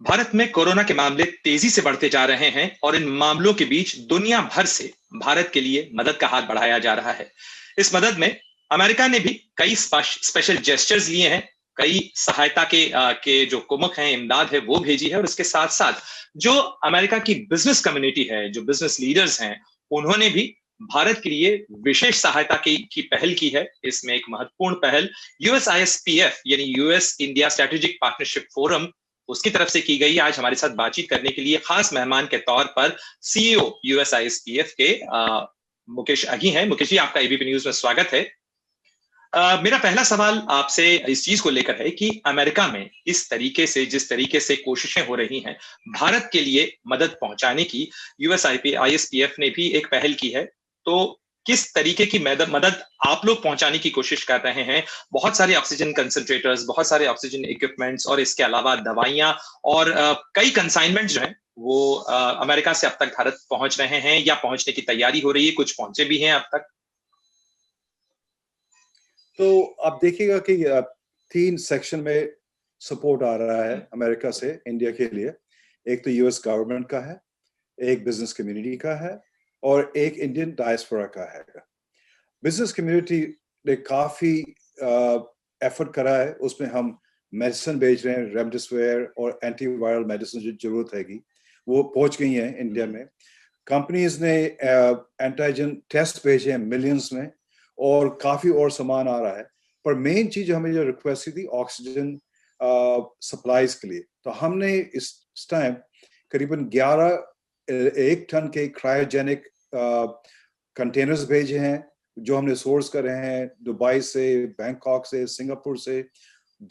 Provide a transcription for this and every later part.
भारत में कोरोना के मामले तेजी से बढ़ते जा रहे हैं और इन मामलों के बीच दुनिया भर से भारत के लिए मदद का हाथ बढ़ाया जा रहा है। इस मदद में अमेरिका ने भी कई स्पेशल जेस्चर्स लिए हैं। कई सहायता के जो कुमक हैं, इमदाद है, वो भेजी है। और इसके साथ साथ जो अमेरिका की बिजनेस कम्युनिटी है, जो बिजनेस लीडर्स हैं, उन्होंने भी भारत के लिए विशेष सहायता की पहल की है। इसमें एक महत्वपूर्ण पहल यूएसआईएसपीएफ यानी US India strategic partnership forum, उसकी तरफ से की गई। आज हमारे साथ बातचीत करने के लिए खास मेहमान के तौर पर सीईओ यूएसआईएसपीएफ के मुकेश अघी हैं। मुकेश जी, आपका एबीपी न्यूज में स्वागत है। मेरा पहला सवाल आपसे इस चीज को लेकर है कि अमेरिका में इस तरीके से, जिस तरीके से कोशिशें हो रही हैं भारत के लिए मदद पहुंचाने की, यूएसआईएसपीएफ ने भी एक पहल की है। तो किस तरीके की मदद आप लोग पहुंचाने की कोशिश कर रहे हैं? बहुत सारे ऑक्सीजन कंसंट्रेटर्स, बहुत सारे ऑक्सीजन इक्विपमेंट्स और इसके अलावा दवाइयां और कई कंसाइनमेंट जो हैं वो अमेरिका से अब तक भारत पहुंच रहे हैं या पहुंचने की तैयारी हो रही है, कुछ पहुंचे भी हैं अब तक। तो आप देखिएगा कि 3 सेक्शन में सपोर्ट आ रहा है अमेरिका से इंडिया के लिए। एक तो यूएस गवर्नमेंट का है, एक बिजनेस कम्युनिटी का है और एक इंडियन डायस्पोरा का है। बिजनेस कम्युनिटी ने काफी एफर्ट करा है। उसमें हम मेडिसिन भेज रहे हैं, रेमडेसिविर और एंटीवायरल मेडिसिन जो जरूरत हैगी वो पहुंच गई हैं इंडिया में। कंपनीज ने एंटीजन टेस्ट भेजे हैं मिलियंस में और काफी और सामान आ रहा है। पर मेन चीज हमें जो रिक्वेस्ट थी ऑक्सीजन सप्लाईज के लिए, तो हमने इस टाइम करीबन 1 टन के क्रायोजेनिक कंटेनर्स भेजे हैं जो हमने सोर्स कर रहे हैं दुबई से, बैंकॉक से, सिंगापुर से।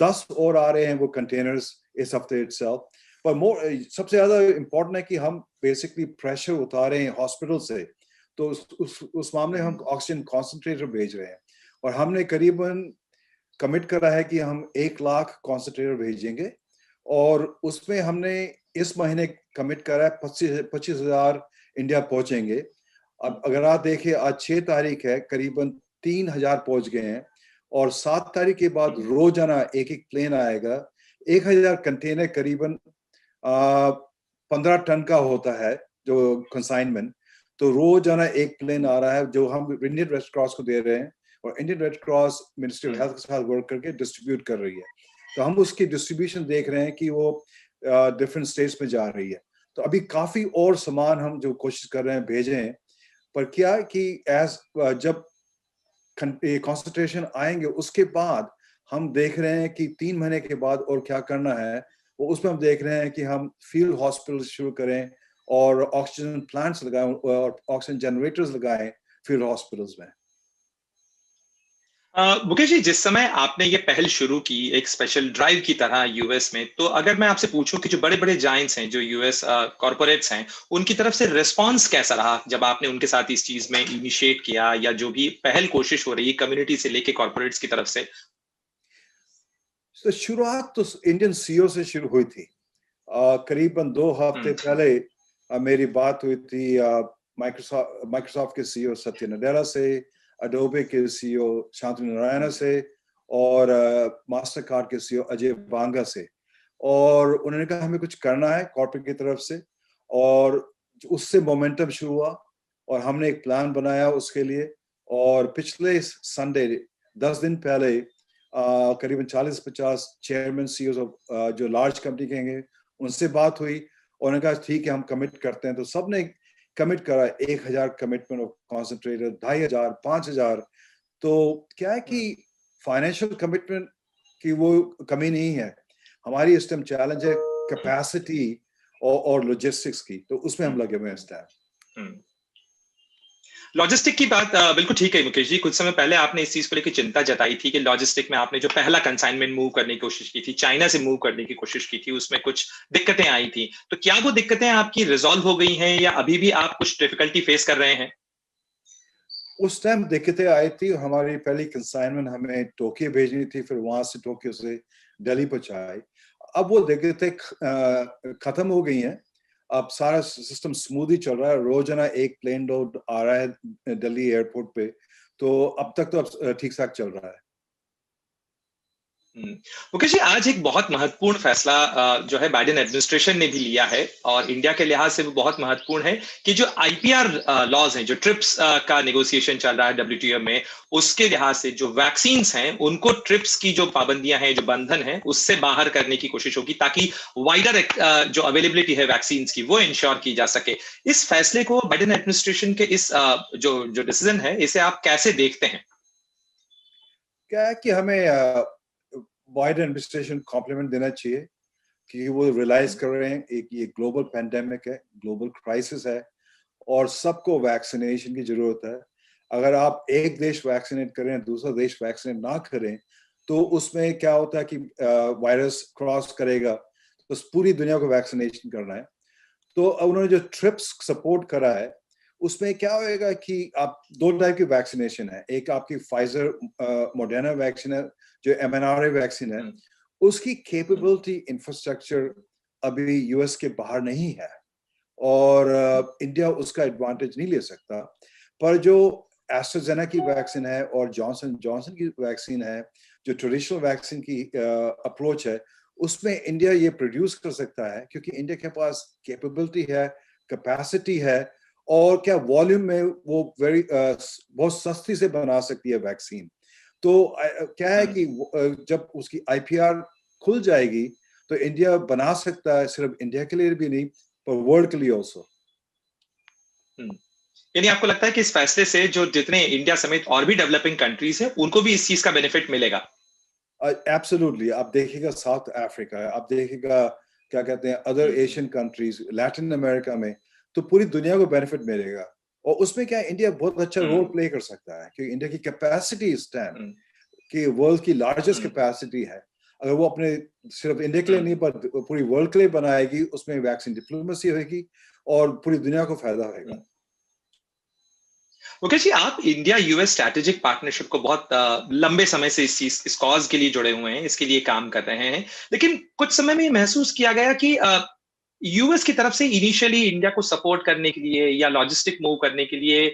10 और आ रहे हैं वो कंटेनर्स इस हफ्ते इटसेल्फ। पर सबसे ज्यादा इम्पोर्टेंट है कि हम बेसिकली प्रेशर उतारे हैं हॉस्पिटल से, तो उस मामले में हम ऑक्सीजन कॉन्सेंट्रेटर भेज रहे हैं और हमने करीबन कमिट करा है कि हम 1 लाख कॉन्सेंट्रेटर भेजेंगे और उसमें हमने इस महीने कमिट करा है 25,000 इंडिया पहुंचेंगे। अब अगर आप देखिए आज 6 तारीख है, करीबन 3,000 पहुंच गए हैं और 7 तारीख के बाद रोजाना एक प्लेन आएगा। 1,000 कंटेनर करीबन 15 टन का होता है जो कंसाइनमेंट। तो रोजाना एक प्लेन आ रहा है जो हम इंडियन रेड क्रॉस को दे रहे हैं और Indian red cross ministry of health के साथ वर्क करके डिस्ट्रीब्यूट कर रही है। तो हम उसकी डिस्ट्रीब्यूशन देख रहे हैं कि वो डिफरेंट स्टेट्स में जा रही है। तो अभी काफी और सामान हम जो कोशिश कर रहे हैं भेजे हैं। पर क्या कि जब कॉन्सेंट्रेशन आएंगे उसके बाद हम देख रहे हैं कि 3 महीने के बाद और क्या करना है। वो उसमें हम देख रहे हैं कि हम फील्ड हॉस्पिटल शुरू करें और ऑक्सीजन प्लांट्स लगाएं और ऑक्सीजन जनरेटर्स लगाएं फील्ड हॉस्पिटल्स में। मुकेश जी, जिस समय आपने ये पहल शुरू की एक स्पेशल ड्राइव की तरह यूएस में, तो अगर मैं आपसे पूछूं कि जो बड़े बड़े जायंट्स हैं, जो यूएस कॉर्पोरेट्स हैं, उनकी तरफ से रिस्पांस कैसा रहा जब आपने उनके साथ इस चीज में इनिशिएट किया, या जो भी पहल कोशिश हो रही है कम्युनिटी से लेके कॉर्पोरेट्स की तरफ से? तो शुरुआत तो इंडियन सीईओ से शुरू हुई थी। करीबन 2 हफ्ते पहले मेरी बात हुई थी माइक्रोसॉफ्ट के सीईओ सत्य नडेला से, अडोबे के सीईओ शांतनु नारायण से और मास्टर कार्ड के सीईओ अजय बांगा से। और उन्होंने कहा हमें कुछ करना है कॉर्पोरेट की तरफ से और उससे मोमेंटम शुरू हुआ और हमने एक प्लान बनाया उसके लिए। और पिछले संडे 10 दिन पहले करीबन 40-50 चेयरमैन सीईओ जो लार्ज कंपनी के हैं उनसे बात हुई और उन्होंने कहा ठीक है हम कमिट करते हैं। तो सबने कमिट करा 1,000 कमिटमेंट ऑफ कॉन्सेंट्रेटर, 2,500, 5,000। तो क्या है कि फाइनेंशियल कमिटमेंट की वो कमी नहीं है। हमारी इस टाइम चैलेंज है कैपेसिटी और लॉजिस्टिक्स की, तो उसमें हम लगे हुए हैं इस टाइम। लॉजिस्टिक की बात बिल्कुल ठीक है मुकेश जी। कुछ समय पहले आपने इस चीज को लेकर चिंता जताई थी कि लॉजिस्टिक में आपने जो पहला कंसाइनमेंट मूव करने की कोशिश की थी, चाइना से मूव करने की कोशिश की थी, उसमें कुछ दिक्कतें आई थी। तो क्या वो दिक्कतें आपकी रिजॉल्व हो गई हैं या अभी भी आप कुछ डिफिकल्टी फेस कर रहे हैं? उस टाइम दिक्कतें आई थी। हमारी पहली कंसाइनमेंट हमें टोक्यो भेजनी थी, फिर वहां से टोक्यो से दिल्ली पहुंचाई। अब वो दिक्कतें खत्म हो गई हैं। अब सारा सिस्टम स्मूथली चल रहा है। रोजाना एक प्लेन लोड आ रहा है दिल्ली एयरपोर्ट पे। तो अब तक तो अब ठीक ठाक चल रहा है। मुकेश जी, आज एक बहुत महत्वपूर्ण फैसला जो है बाइडेन एडमिनिस्ट्रेशन ने भी लिया है और इंडिया के लिहाज से वो बहुत महत्वपूर्ण है कि जो आईपीआर लॉज हैं, जो ट्रिप्स का नेगोशिएशन चल रहा है डब्ल्यूटीओ में, उसके लिहाज से जो वैक्सीन्स हैं उनको ट्रिप्स की जो पाबंदियां हैं, जो बंधन है, उससे बाहर करने की कोशिश होगी ताकि वाइडर जो अवेलेबिलिटी है वैक्सीन्स की वो इंश्योर की जा सके। इस फैसले को बाइडेन एडमिनिस्ट्रेशन के इस जो जो डिसीजन है, इसे आप कैसे देखते हैं? क्या है कि हमें वाइड एडमिनिस्ट्रेशन कॉम्प्लीमेंट देना चाहिए कि वो रियलाइज कर रहे हैं एक ये ग्लोबल पैंडेमिक है, ग्लोबल क्राइसिस है और सबको वैक्सीनेशन की जरूरत है। अगर आप एक देश वैक्सीनेट करें, दूसरा देश वैक्सीनेट ना करें, तो उसमें क्या होता है कि वायरस क्रॉस करेगा, तो पूरी दुनिया को वैक्सीनेशन करना है। तो उन्होंने जो ट्रिप्स सपोर्ट करा है, उसमें क्या होएगा कि आप दो टाइप की वैक्सीनेशन है, एक आपकी फाइजर मॉडर्ना वैक्सीन है, जो एमएनआरए वैक्सीन है, उसकी कैपेबिलिटी इंफ्रास्ट्रक्चर अभी यूएस के बाहर नहीं है और इंडिया उसका एडवांटेज नहीं ले सकता। पर जो एस्ट्राजेनेका की वैक्सीन है और जॉनसन जॉनसन की वैक्सीन है, जो ट्रेडिशनल वैक्सीन की अप्रोच है, उसमें इंडिया ये प्रोड्यूस कर सकता है क्योंकि इंडिया के पास कैपेबिलिटी है, कैपेसिटी है और क्या वॉल्यूम में वो बहुत सस्ती से बना सकती है वैक्सीन। तो क्या है कि जब उसकी आईपीआर खुल जाएगी तो इंडिया बना सकता है, सिर्फ इंडिया के लिए भी नहीं पर वर्ल्ड के लिए ऑल्सो। यानी आपको लगता है कि इस फैसले से जो जितने इंडिया समेत और भी डेवलपिंग कंट्रीज हैं उनको भी इस चीज का बेनिफिट मिलेगा? एब्सोल्युटली। आप देखिएगा साउथ अफ्रीका, आप देखिएगा क्या कहते हैं other Asian countries, Latin America में, तो पूरी दुनिया को बेनिफिट मिलेगा और उसमें क्या इंडिया बहुत अच्छा रोल प्ले कर सकता है क्योंकि इंडिया की कैपेसिटी इस टाइम कि वर्ल्ड की लार्जेस्ट कैपेसिटी है। अगर वो अपने सिर्फ इंडिया के लिए नहीं पर पूरी वर्ल्ड के लिए बनाएगी, उसमें वैक्सीन डिप्लोमेसी होगी और पूरी दुनिया को फायदा होगा। मुकेश जी, आप इंडिया यूएस स्ट्रैटेजिक पार्टनरशिप को बहुत लंबे समय से इस कॉज के लिए जुड़े हुए हैं, इसके लिए काम कर रहे हैं, लेकिन कुछ समय में महसूस किया गया कि यूएस की तरफ से इनिशियली इंडिया को सपोर्ट करने के लिए या लॉजिस्टिक मूव करने के लिए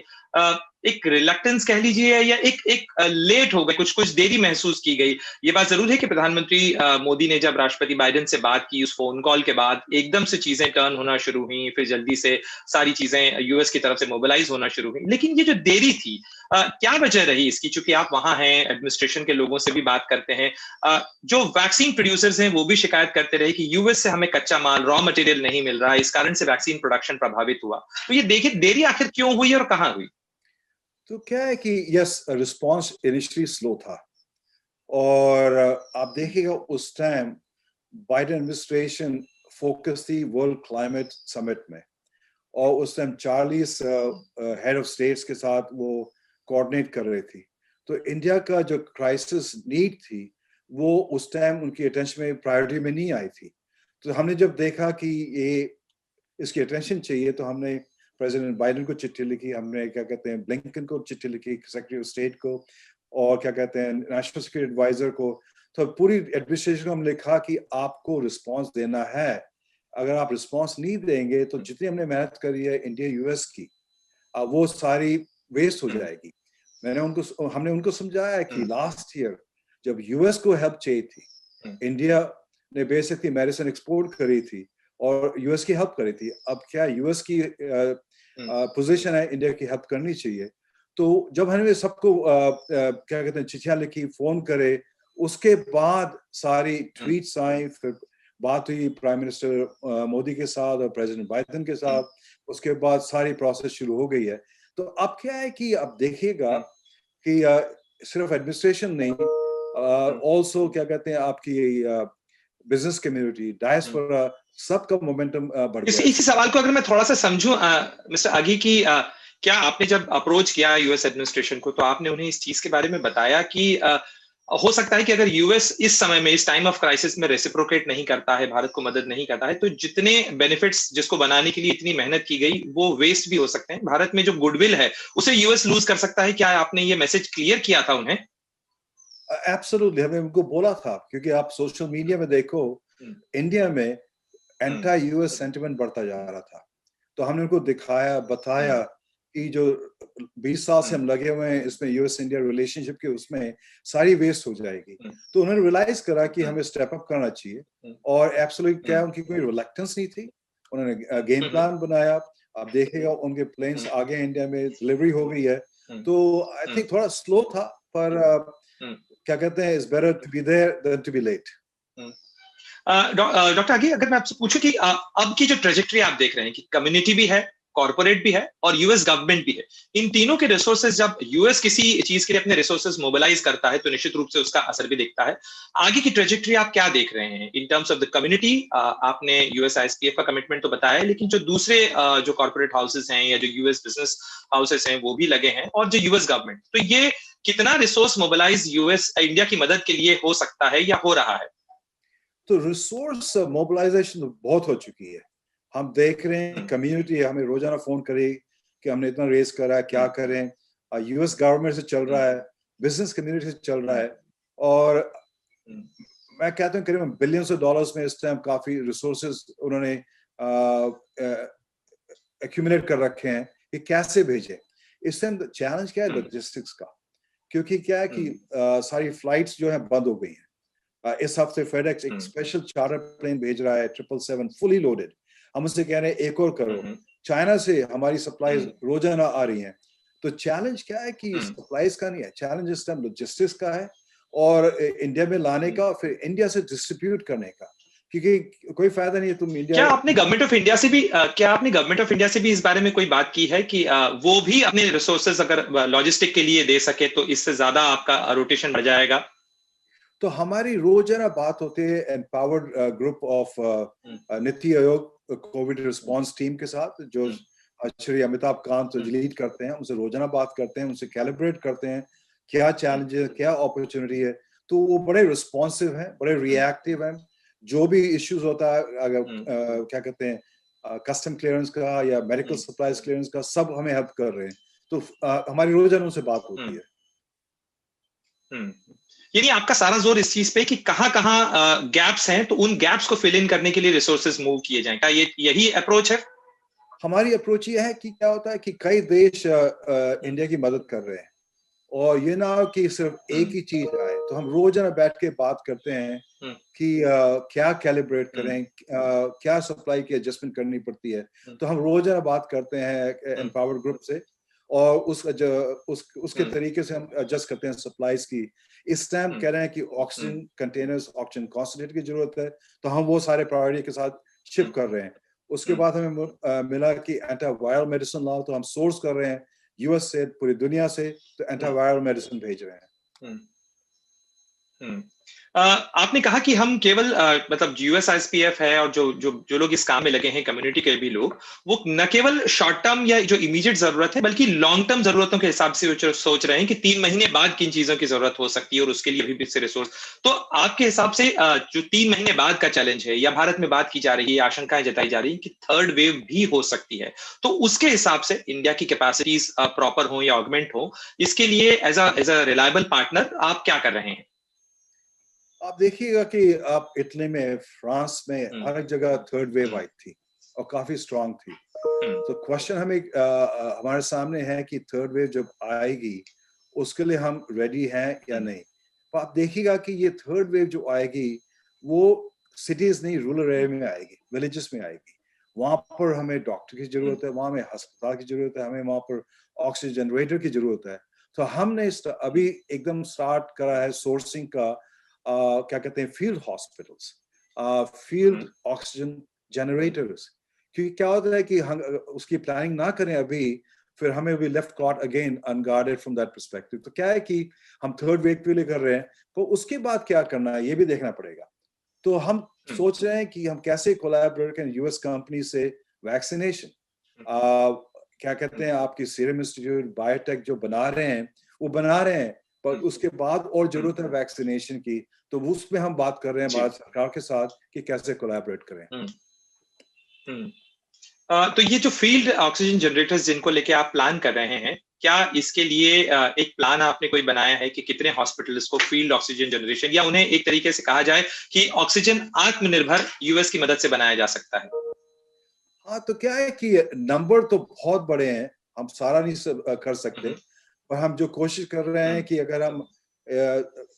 एक रिलक्टेंस कह लीजिए या एक लेट हो गई, कुछ कुछ देरी महसूस की गई। ये बात जरूर है कि प्रधानमंत्री मोदी ने जब राष्ट्रपति बाइडेन से बात की, उस फोन कॉल के बाद एकदम से चीजें टर्न होना शुरू हुई, फिर जल्दी से सारी चीजें यूएस की तरफ से मोबिलाइज होना शुरू हुई। लेकिन ये जो देरी थी, क्या वजह रही इसकी? चूंकि आप वहां हैं, एडमिनिस्ट्रेशन के लोगों से भी बात करते हैं, जो वैक्सीन प्रोड्यूसर्स हैं वो भी शिकायत करते रहे कि यूएस से हमें कच्चा माल, रॉ मटेरियल नहीं मिल रहा है, इस कारण से वैक्सीन प्रोडक्शन प्रभावित हुआ। तो ये देखिए देरी आखिर क्यों हुई और कहाँ हुई? तो क्या है कि यस, रिस्पांस इनिशियली स्लो था और आप देखिएगा उस टाइम बाइडेन एडमिनिस्ट्रेशन फोकस थी वर्ल्ड क्लाइमेट समिट में और उस टाइम 40 हेड ऑफ स्टेट्स के साथ वो कोऑर्डिनेट कर रही थी। तो इंडिया का जो क्राइसिस नीड थी वो उस टाइम उनकी अटेंशन में प्रायोरिटी में नहीं आई थी। तो हमने जब देखा कि ये इसकी अटेंशन चाहिए तो हमने प्रेसिडेंट बाइडेन को चिट्ठी लिखी, हमने क्या कहते हैं ब्लिंकन को चिट्ठी लिखी, सेक्रेटरी ऑफ स्टेट को, और क्या कहते हैं नेशनल सिक्योरिटी एडवाइजर को। तो पूरी एडमिनिस्ट्रेशन को हमने लिखा कि आपको रिस्पांस देना है, अगर आप रिस्पांस नहीं देंगे तो जितनी हमने मेहनत करी है इंडिया यूएस की वो सारी वेस्ट हो जाएगी। हमने उनको समझाया कि लास्ट ईयर जब यूएस को हेल्प चाहिए थी, इंडिया ने बेसिकली मेडिसिन एक्सपोर्ट करी थी और यूएस की हेल्प करी थी। अब क्या यूएस की पोजीशन है इंडिया की हेल्प करनी चाहिए। तो जब हमने सबको क्या कहते हैं चिट्ठियां लिखी, फोन करे, उसके बाद सारी ट्वीट्स आई, फिर बात हुई प्राइम मिनिस्टर मोदी के साथ और प्रेसिडेंट बाइडेन के साथ, उसके बाद सारी प्रोसेस शुरू हो गई है। तो अब क्या है कि अब देखिएगा कि सिर्फ एडमिनिस्ट्रेशन नहीं, ऑल्सो क्या कहते हैं आपकी बिजनेस कम्युनिटी, डायस्पोरा, सबका मोमेंटम बढ़ गया। इसी सवाल को अगर मैं थोड़ा सा समझूं मिस्टर आगी की, क्या आपने जब अप्रोच किया यूएस एडमिनिस्ट्रेशन को तो आपने उन्हें इस चीज के बारे में बताया कि हो सकता है कि अगर यूएस इस समय में, इस टाइम ऑफ क्राइसिस में रेसिप्रोकेट नहीं करता है, भारत को मदद नहीं करता है, तो जितने बेनिफिट्स जिसको बनाने के लिए इतनी मेहनत की गई वो वेस्ट भी हो सकते हैं, भारत में जो गुडविल है उसे यूएस लूज कर सकता है? क्या आपने ये मैसेज क्लियर किया था उन्हें? एब्सोल्युटली, हमने उनको बोला था क्योंकि आप सोशल मीडिया में देखो इंडिया में एंटी यूएस सेंटिमेंट बढ़ता जा रहा था। तो हमने उनको दिखाया, बताया कि जो 20 साल से हम लगे हुए हैं इसमें यूएस इंडिया रिलेशनशिप के उसमें सारी वेस्ट हो जाएगी। तो उन्होंने रियलाइज करा कि हमें स्टेप अप करना चाहिए और एब्सोल्युटली क्या उनकी कोई रिलक्टेंस नहीं थी। उन्होंने गेम प्लान बनाया। आप देखेगा उनके प्लेन्स आगे इंडिया में डिलीवरी हो गई है। तो आई थिंक थोड़ा स्लो था पर क्या कहते हैं, it's better to be there than to be late. Doctor आगे अगर मैं आपसे पूछूं कि अब की जो ट्रेजेक्ट्री आप देख रहे हैं कि कम्युनिटी भी है, कॉर्पोरेट भी है और यूएस गवर्नमेंट भी है, इन तीनों के रिसोर्सेज, जब यूएस किसी चीज के लिए अपने रिसोर्सेज मोबिलाइज करता है तो निश्चित रूप से उसका असर भी दिखता है। आगे की ट्रेजेक्ट्री आप क्या देख रहे हैं in terms of the community? आपने यूएस आईएसपीएफ का कमिटमेंट तो बताया है, लेकिन जो दूसरे जो कॉर्पोरेट हाउसेस हैं या जो यूएस बिजनेस हाउसेस हैं वो भी लगे हैं, और जो यूएस गवर्नमेंट, तो ये कितना रिसोर्स मोबिलाइज यूएस इंडिया की मदद के लिए हो सकता है या हो रहा है? तो रिसोर्स मोबिलाइजेशन बहुत हो चुकी है। हम देख रहे हैं कम्युनिटी हमें रोजाना फोन करे कि हमने इतना रेस करा है, क्या करें। यूएस गवर्नमेंट से चल रहा है, बिजनेस कम्युनिटी से चल रहा है, और मैं कहता हूँ करीबन बिलियंस ऑफ डॉलर्स में इस टाइम काफी रिसोर्सेज उन्होंने एक्यूमुलेट कर रखे हैं कि कैसे भेजें। इस टाइम चैलेंज क्या है? लॉजिस्टिक्स का, क्योंकि क्या है कि सारी फ्लाइट्स जो है बंद हो गई हैं। इस हफ्ते फेडेक्स एक स्पेशल चार्टर प्लेन भेज रहा है 777 फुली लोडेड। हम उससे कह रहे हैं एक और करो। चाइना से हमारी सप्लाईज रोजाना आ रही हैं। तो चैलेंज क्या है कि सप्लाईज का नहीं है, चैलेंज इस टाइम लॉजिस्टिक्स का है और इंडिया में लाने का, फिर इंडिया से डिस्ट्रीब्यूट करने का, क्योंकि कोई फायदा नहीं है तुम इंडिया। क्या आपने गवर्नमेंट ऑफ इंडिया से भी इस बारे में कोई बात की है कि वो भी अपने रिसोर्सेज अगर लॉजिस्टिक के लिए दे सके तो इससे ज्यादा आपका रोटेशन बढ़ जाएगा? तो हमारी रोजाना बात होती है empowered group of NITI Aayog Covid response team के साथ, जो श्री अमिताभ कांत लीड करते हैं। उनसे रोजाना बात करते हैं, उनसे कैलिब्रेट करते हैं क्या चैलेंजेस, क्या अपॉर्चुनिटी है। तो वो बड़े रिस्पॉन्सिव हैं, बड़े रिएक्टिव हैं। जो भी इश्यूज होता है, अगर क्या कहते हैं कस्टम क्लियरेंस का या मेडिकल सप्लाईज क्लियरेंस का, सब हमें हेल्प कर रहे हैं। तो हमारी रोजाना उनसे बात होती है। यानी आपका सारा जोर इस चीज पे कि कहाँ गैप्स हैं, तो उन गैप्स को फिल इन करने के लिए रिसोर्सेज मूव किए जाएं। क्या ये यही अप्रोच है? हमारी अप्रोच ये है कि क्या होता है कि कई देश इंडिया की मदद कर रहे हैं, और ये ना हो कि सिर्फ एक ही चीज आए। तो हम रोजाना बैठ के बात करते हैं कि क्या कैलिब्रेट करें, क्या सप्लाई की एडजस्टमेंट करनी पड़ती है। तो हम रोजाना बात करते हैं एम्पावर्ड ग्रुप से, और उसके तरीके से हम एडजस्ट करते हैं सप्लाईज की। इस टाइम कह रहे हैं कि ऑक्सीजन कंटेनर्स, ऑक्सीजन कॉन्सेंट्रेट की जरूरत है, तो हम वो सारे प्रायोरिटी के साथ शिप कर रहे हैं। उसके बाद हमें मिला कि एंटीवायरल मेडिसिन लाओ, तो हम सोर्स कर रहे हैं यूएस से, पूरी दुनिया से, तो एंटीवायरल मेडिसिन भेज रहे हैं। आपने कहा कि हम केवल मतलब यूएस आईएसपीएफ है और जो लोग इस काम में लगे हैं, कम्युनिटी के भी लोग, वो न केवल शॉर्ट टर्म या जो इमीडिएट जरूरत है, बल्कि लॉन्ग टर्म जरूरतों के हिसाब से सोच रहे हैं कि 3 महीने बाद किन चीजों की जरूरत हो सकती है और उसके लिए भी रिसोर्स। तो आपके हिसाब से जो 3 महीने बाद का चैलेंज है, या भारत में बात की जा रही है, आशंकाएं जताई जा रही है कि थर्ड वेव भी हो सकती है, तो उसके हिसाब से इंडिया की कैपेसिटीज प्रॉपर हो या ऑगमेंट हो, इसके लिए एज अ रिलायबल पार्टनर आप क्या कर रहे हैं? आप देखिएगा कि आप इटली में, फ्रांस में, हर जगह थर्ड वेव आई थी और काफी स्ट्रांग थी। तो क्वेश्चन हमें हमारे सामने है कि थर्ड वेव जब आएगी उसके लिए हम रेडी हैं या नहीं। तो आप देखिएगा कि ये थर्ड वेव जो आएगी वो सिटीज नहीं, रूरल एरिया में आएगी, विलेजेस में आएगी। वहां पर हमें डॉक्टर की जरूरत है, वहां हमें अस्पताल की जरूरत है, हमें वहां पर ऑक्सीजन जनरेटर की जरूरत है। तो हमने अभी एकदम स्टार्ट करा है सोर्सिंग का, क्या कहते हैं, field hospitals, field oxygen generators. क्योंकि क्या होता है कि हम उसकी प्लानिंग ना करें अभी, फिर हमें भी left caught again unguarded from that perspective. तो क्या है कि हम थर्ड वेव के लिए कर रहे हैं, तो उसके बाद क्या करना है ये भी देखना पड़ेगा। तो हम सोच रहे हैं कि हम कैसे कोलैबोरेट करें यूएस कंपनी से वैक्सीनेशन, क्या कहते हैं, आपकी सीरम इंस्टीट्यूट, बायोटेक जो बना रहे हैं वो बना रहे हैं, पर उसके बाद और जरूरत है वैक्सीनेशन की। तो उसमें हम बात कर रहे हैं भारत सरकार के साथ कि कैसे कोलैबोरेट करें। तो ये जो फील्ड ऑक्सीजन जनरेटर्स जिनको लेके आप प्लान कर रहे हैं, क्या इसके लिए एक प्लान आपने कोई बनाया है कि कितने हॉस्पिटल्स को फील्ड ऑक्सीजन जनरेशन, या उन्हें एक तरीके से कहा जाए कि ऑक्सीजन आत्मनिर्भर यूएस की मदद से बनाया जा सकता है? हाँ, तो क्या है कि नंबर तो बहुत बड़े हैं, हम सारा नहीं कर सकते, पर हम जो कोशिश कर रहे हैं कि अगर हम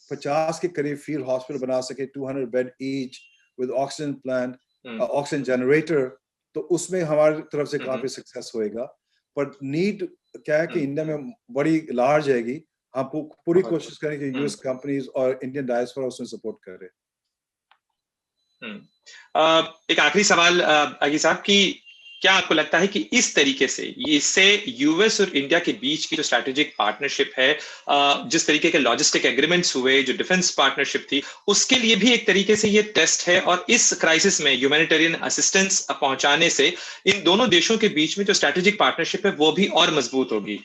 50 के करीब फील्ड हॉस्पिटल बना सके, 200 bed each with oxygen plant, oxygen generator, तो उसमें हमारी तरफ से काफी सक्सेस होएगा। पर नीड क्या है कि इंडिया में बड़ी लार्ज आएगी, हम पूरी कोशिश करें कि यूएस कंपनीज और इंडियन डायस्पोरा उसमें सपोर्ट करे। एक आखिरी सवाल आगी साहब कि क्या आपको लगता है कि इस तरीके से इससे यूएस और इंडिया के बीच की जो स्ट्रैटेजिक पार्टनरशिप है, जिस तरीके के लॉजिस्टिक एग्रीमेंट्स हुए, जो डिफेंस पार्टनरशिप थी, उसके लिए भी एक तरीके से ये टेस्ट है, और इस क्राइसिस में ह्यूमैनिटेरियन असिस्टेंस पहुंचाने से इन दोनों देशों के बीच में जो स्ट्रैटेजिक पार्टनरशिप है वो भी और मजबूत होगी?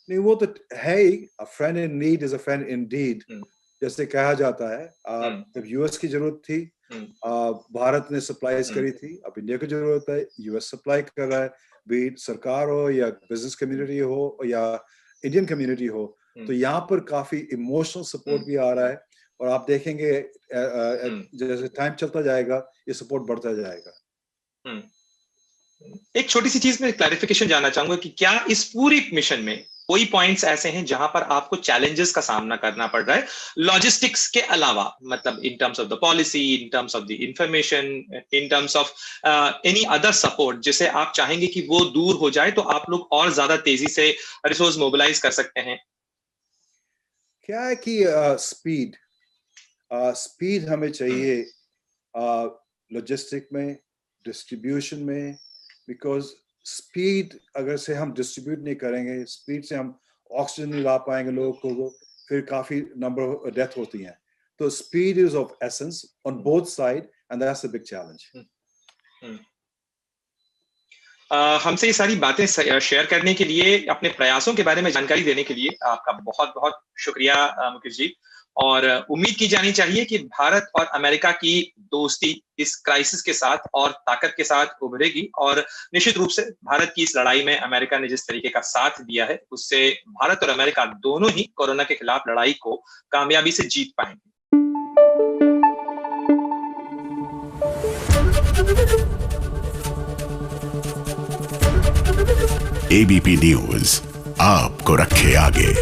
नहीं, वो तो है ही, a friend in need is a friend indeed, जैसे कहा जाता है। जब यूएस की जरूरत थी, भारत ने सप्लाईज करी थी, अब इंडिया की जरूरत है, यूएस सप्लाई कर रहा है, भी सरकार हो या बिजनेस कम्युनिटी हो या इंडियन कम्युनिटी हो, तो यहाँ पर काफी इमोशनल सपोर्ट भी आ रहा है, और आप देखेंगे जैसे टाइम चलता जाएगा ये सपोर्ट बढ़ता जाएगा। एक छोटी सी चीज में क्लैरिफिकेशन जानना चाहूंगा कि क्या इस पूरी मिशन में कोई पॉइंट्स ऐसे हैं जहां पर आपको चैलेंजेस का सामना करना पड़ रहा है लॉजिस्टिक्स के अलावा, मतलब in terms of the policy, in terms of the information, in terms of any other support, जिसे आप चाहेंगे कि वो दूर हो जाए तो आप लोग और ज्यादा तेजी से रिसोर्स मोबिलाइज कर सकते हैं? क्या है कि स्पीड हमें चाहिए लॉजिस्टिक में, डिस्ट्रीब्यूशन में, बिकॉज स्पीड अगर से हम डिस्ट्रीब्यूट नहीं करेंगे, स्पीड से हम ऑक्सीजन नहीं ला पाएंगे लोगों को, फिर काफी नंबर ऑफ डेथ होती हैं। तो speed is of essence on both side and that's a big challenge. हमसे ये सारी बातें शेयर करने के लिए, अपने प्रयासों के बारे में जानकारी देने के लिए आपका बहुत बहुत शुक्रिया मुकेश जी। और उम्मीद की जानी चाहिए कि भारत और अमेरिका की दोस्ती इस क्राइसिस के साथ और ताकत के साथ उभरेगी, और निश्चित रूप से भारत की इस लड़ाई में अमेरिका ने जिस तरीके का साथ दिया है, उससे भारत और अमेरिका दोनों ही कोरोना के खिलाफ लड़ाई को कामयाबी से जीत पाएंगे। एबीपी न्यूज आपको रखे आगे।